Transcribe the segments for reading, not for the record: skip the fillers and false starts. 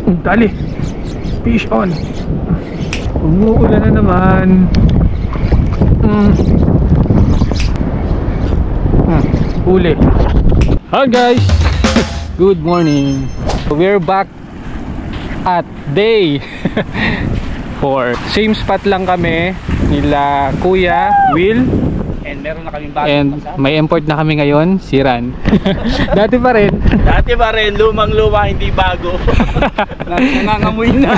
Dali. Fish on. Umuulan na naman. Huli. Hi guys. Good morning. We're back at day 4. Same spot lang kami nila Kuya Will. And meron na kaming bago. And may import na kami ngayon, si Ran. Dati pa rin. Dati pa rin, lumang-luma, hindi bago. Nangangamoy na.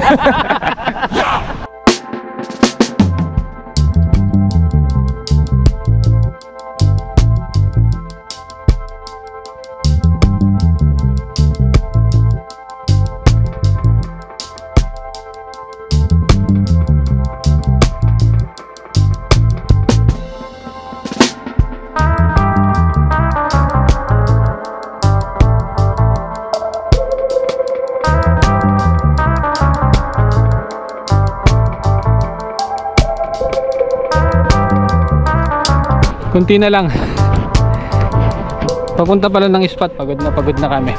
Kunti na lang. Papunta pala ng spot. Pagod na kami.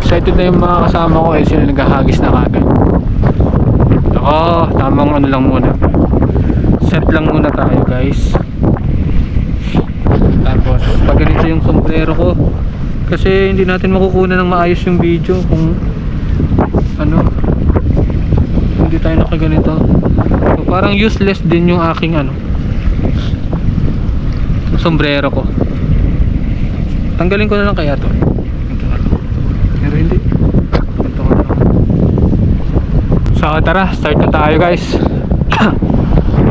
Excited na yung mga kasama ko, sila naghahagis na kagad. Ako, tamang ano lang muna. Set lang muna tayo guys. Tapos pag ganito yung sombrero ko, kasi hindi natin makukuha ng maayos yung video kung ano, hindi tayo nakaganito. So, parang useless din yung aking ano, sombrero ko. Tanggalin ko na lang kaya to. Ito na lang. Pero hindi. Ito na lang. So tara, start na tayo guys.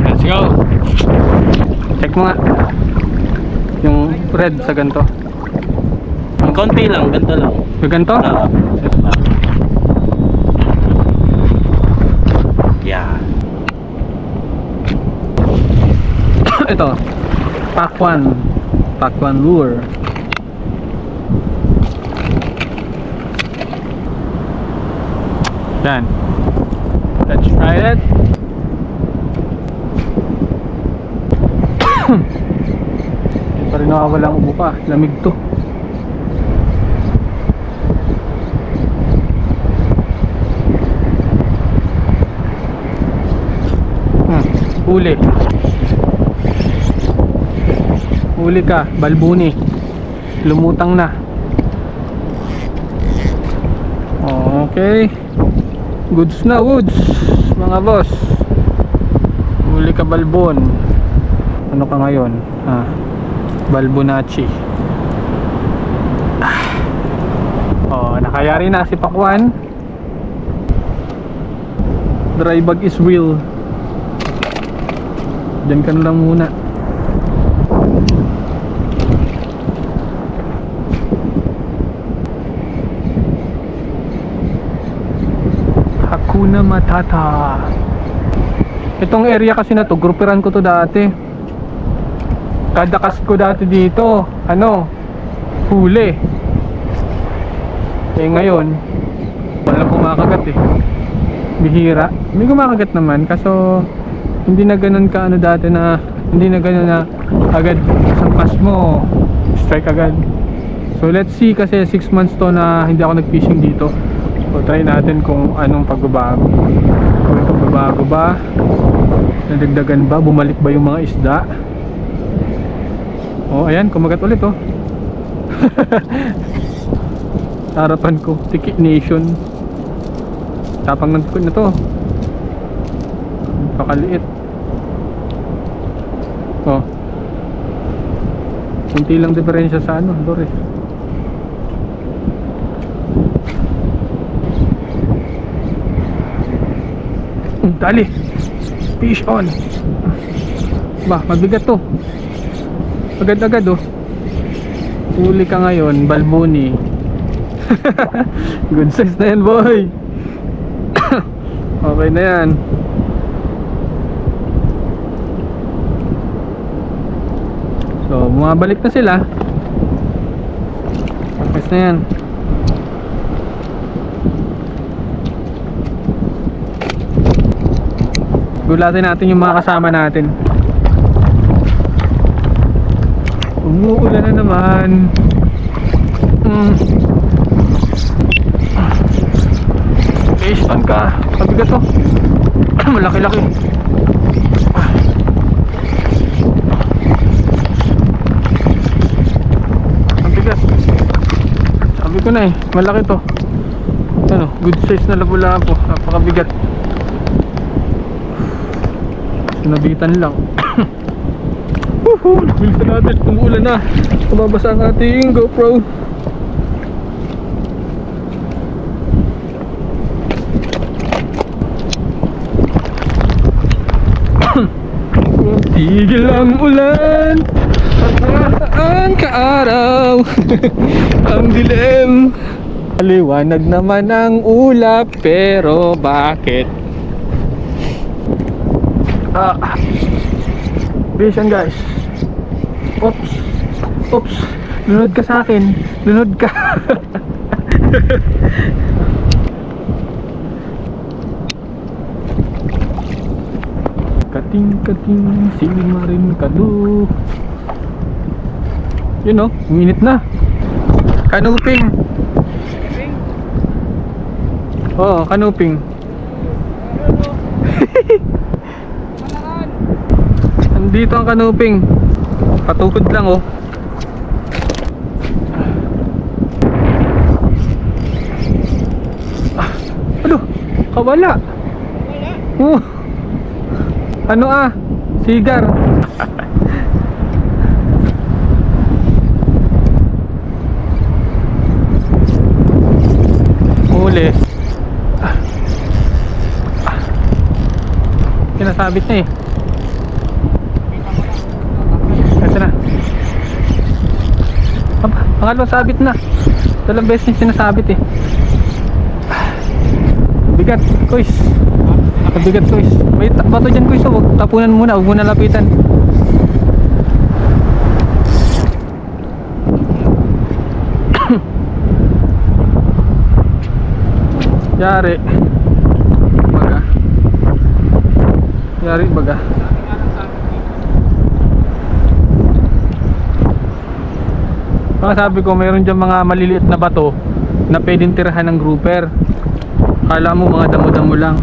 Let's go. Check mo nga yung red sa ganito. Konti lang, ganito lang. Ganito? Yeah. Ito, Pakwan lure. Yan. Let's try it. Hindi pa rin nakawalang ubo pa. Lamig to. Huli ka, balbuni. Lumutang na. Okay. Goods na, woods mga boss. Huli ka, balbon. Ano ka ngayon? Balbonachi. Nakayari na si Pakwan. Dry bag is real. Diyan ka na lang muna. Hakuna Matata. Itong area kasi na to, gruperan ko to dati. Kada cast ko dati dito, huli. Ngayon wala kumakagat bihira. May kumakagat naman, kaso hindi na ganun ka dati na, hindi na ganun na agad isang pass mo strike agad. So let's see, kasi 6 months to na hindi ako nag-fishing dito. So try natin kung anong pagbabago. Kung pagbabago ba, nadagdagan ba, bumalik ba yung mga isda. Ayan, kumagat ulit harapan ko, Tiki Nation. Tapang ng tukod na to. Pakaliit. Kunti lang diferensya sa Dore. Dali. Fish on. Mabigat to. Agad-agad Huli ka ngayon, balbuni. Good size na yan, boy. Okay na yan. So bumabalik na sila. Ayos na yan. Gulatin natin yung mga kasama natin. Umuulan na naman. Saan ka? Kabigat to. Malaki-laki. Kabigat. Sabi ko na eh, malaki to. Ano, good size na lapu-lapu. Napakabigat. Nabitan lang. Woohoo! Bilisan natin, umuulan na. Mababasa ang ating GoPro. Tigil ang ulan at nasaan ka araw. Ang dilim. Maliwanag naman ang ulap, pero bakit? Bisan guys. Oops. Oops. Lunod ka sa akin. Lunod ka. Kating-kating simarin kadu. Yun o, minute na. Kanuping. Oo, kanuping. Andito ang kanuping. Patukod lang oh. Ano? Kawala. Oh. Ano sigar. Uli. Kinasabit na eh. Ito na. Pangalawang sabit na. Dalawang beses yung sinasabit eh. Bigat, kuys. Bigat, kuys. May bato dyan, kuys. Huwag tapunan muna, huwag muna lapitan. Yari baga. Yari baga. Sabi ko, mayroon dyan mga maliliit na bato na pwedeng tirahan ng grouper. Kala mo mga damo-damo lang.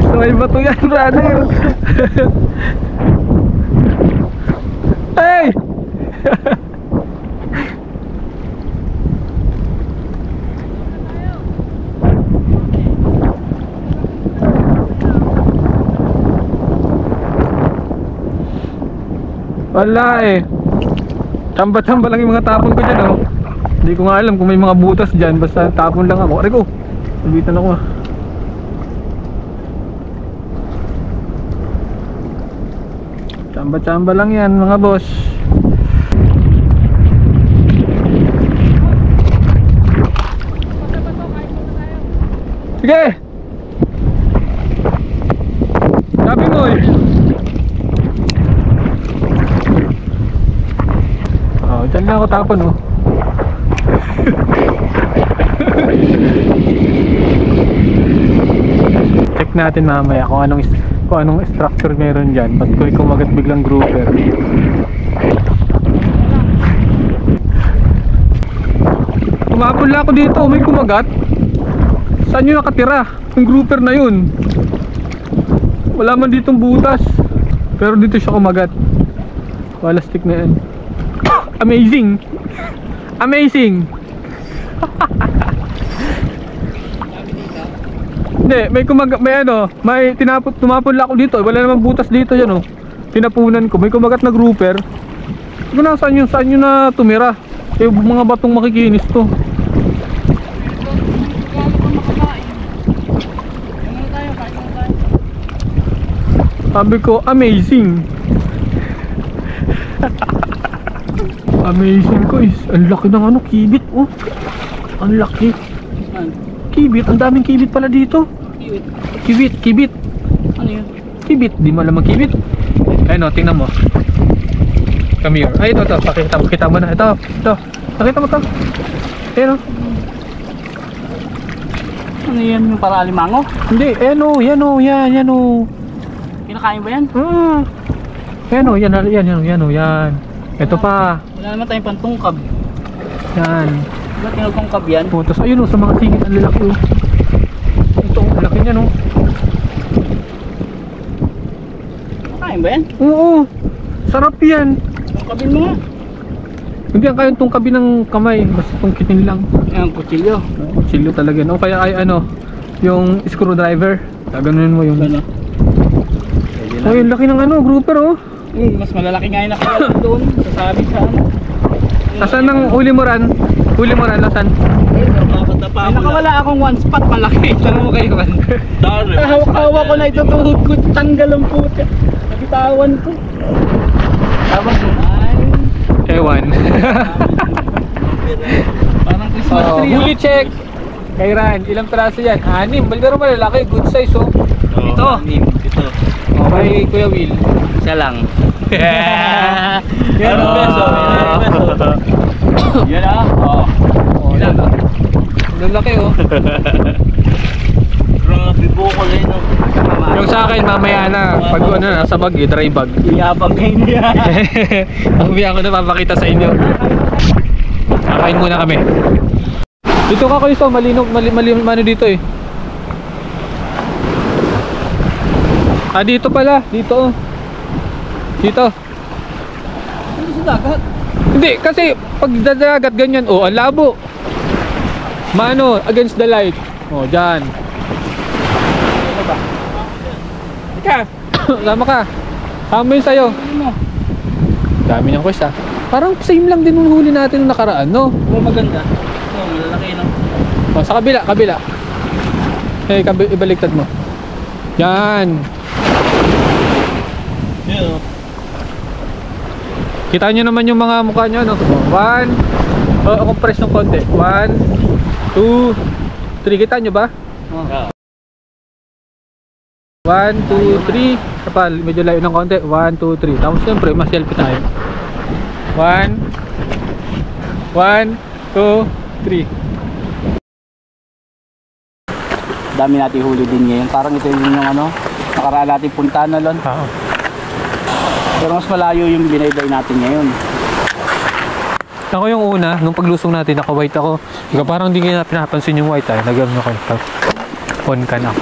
So may bato yan, brother. Hey! Wala eh. Tamba-tamba lang yung mga tapon ko dyan oh. Hindi ko nga alam kung may mga butas dyan. Basta tapon lang ako. Aray ko, nabitan ako ah. Tamba-tamba lang yan mga boss. Sige! Sabi mo eh. Diyan lang ako tapon oh. Check natin mamaya kung anong structure meron dyan. Ba't ko kumagat biglang grouper. Tumapon lang ako dito, may kumagat. Saan yun nakatira? Yung grouper na yun. Wala man ditong butas. Pero dito siya kumagat. Wala stick na yan. Amazing. Amazing. Hindi, may tumapon lang ako dito. Wala namang butas dito yan oh. Tinapunan ko, may kumagat na grouper. Hindi ko na saan yun na tumira. Yung mga batong makikinis to. Sabi ko, amazing. Amazing guys. Ang laki ng kibit oh. Ang laki. Kibit, ang daming kibit pala dito. Kibit. Ano yun? Kibit, di mo alam ang kibit. Ayun oh, tingnan mo. Come here. Ay, ito. Pakita mo na. Ito. Pakita mo to. Ayan o. Ano yan yung para alimango? Hindi, yan o. Kinakain ba yan? Yan o. Ito pa. Wala naman tayong pantungkab. Yan. Diba tinutungkab yan? O, tapos ayun o, sa mga singit, ang lalaki o. Ito, ang laki niyan o. Kinakain ba yan? Oo. Sarap yan. Tungkabin mo nga. Hindi ang kayang tungkabin ng kamay. Basta tungkitin lang. Yan, kutsilyo. Kutsilyo talaga. O kaya ay ano, yung screwdriver. Gaganunin mo yung... Ano? Oh, yung laki ng ano, grouper oh. Mas malalaki nga yung nakawala doon. Sasabi sa ano. Asan ang huli mo ran? Asan? Ay, nakawala akong one spot malaki. Tanong mo kayo man. Hawak-hawak ko na ito tuhod ko. Tanggal ang puta. Nabitawan ko. Tawag mo ay. Ewan. Parang Christmas tree. Huli check. Kay Ran, ilang peraso yan? 6. Baldero malalaki, good size oh. Ito. Ito. Okay, Kuya Will. Isa lang. Yan ang beso. Yan ah. Oh. Ilan ah? Ang laki oh. Grabe bukol eh no. Yung sa akin mamaya na. Pag ano na, sa bag, dry bag. Iyabang kayo niya. Mamaya ko na papakita sa inyo. Kakain muna kami. Dito ka kayo so, mano dito eh. Dito pala, dito oh. Dito. Ano sa dagat? Hindi, kasi pag dadagat ganyan, oh, ang labo. Mano, against the light. Oh, dyan. Ano ba? Ika, sama ka. Sama yun sa'yo. Ano? Dami niyang quest ah. Parang same lang din nung huli natin nung nakaraan, no? Oh, maganda. Oh, malalaki no. Oh, sa kabila. Eh, ibaliktad mo. Yan. Yeah. Kita nyo naman yung mga mukha nyo, no? 1, compress ng konti. 1, 2, 3. Kita nyo ba? Oh. 1, 2, 3. Kapal, medyo layo ng konti. 1, 2, 3. Tapos siyempre, mas selfie tayo. 1, 2, 3. Dami natin huli din ngayon. Parang ito yung ano, nakaraan natin punta na lon. Oo. Pero mas malayo yung binayday natin ngayon. Ako yung una, nung paglusong natin, naka-white ako. Diba, parang hindi ko na pinapansin yung white ay. Nagano ako. On ka na ako.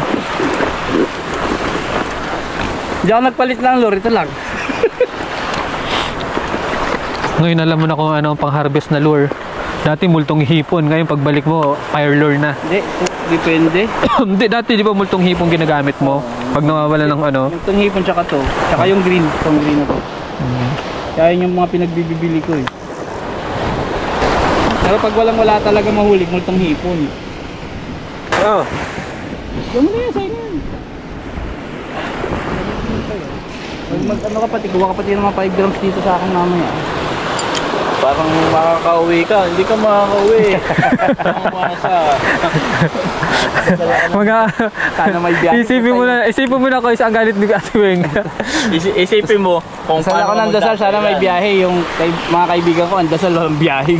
Hindi ako nagpalit ng lure, ito lang. Ngayon alam mo na kung ano ang pang-harvest na lure. Dati multong hipon, ngayon pagbalik mo, fire lure na. Hindi, depende. Hindi, dati di ba multong hipon ginagamit mo? Pag nawawala ng ano? Yung tunghipon tsaka to, tsaka yung green, itong green na to. Kaya yun yung mga pinagbibili ko eh. Pero pag wala talaga mahuli, multong hipon. Oo. Diyan mo na yan, sa'yo na yan. Pag ano ka pati, gawa ka pati ng mga 5 grams dito sa akin mamaya. Parang makakauwi ka, hindi ka makakauwi. Sana may biyahe. Isipin mo na ko isang galit ni Ate Weng. Isipin mo kung paano ako ng dasal, sana may biyahe. Yung mga kaibigan ko, ang dasal walang biyahe.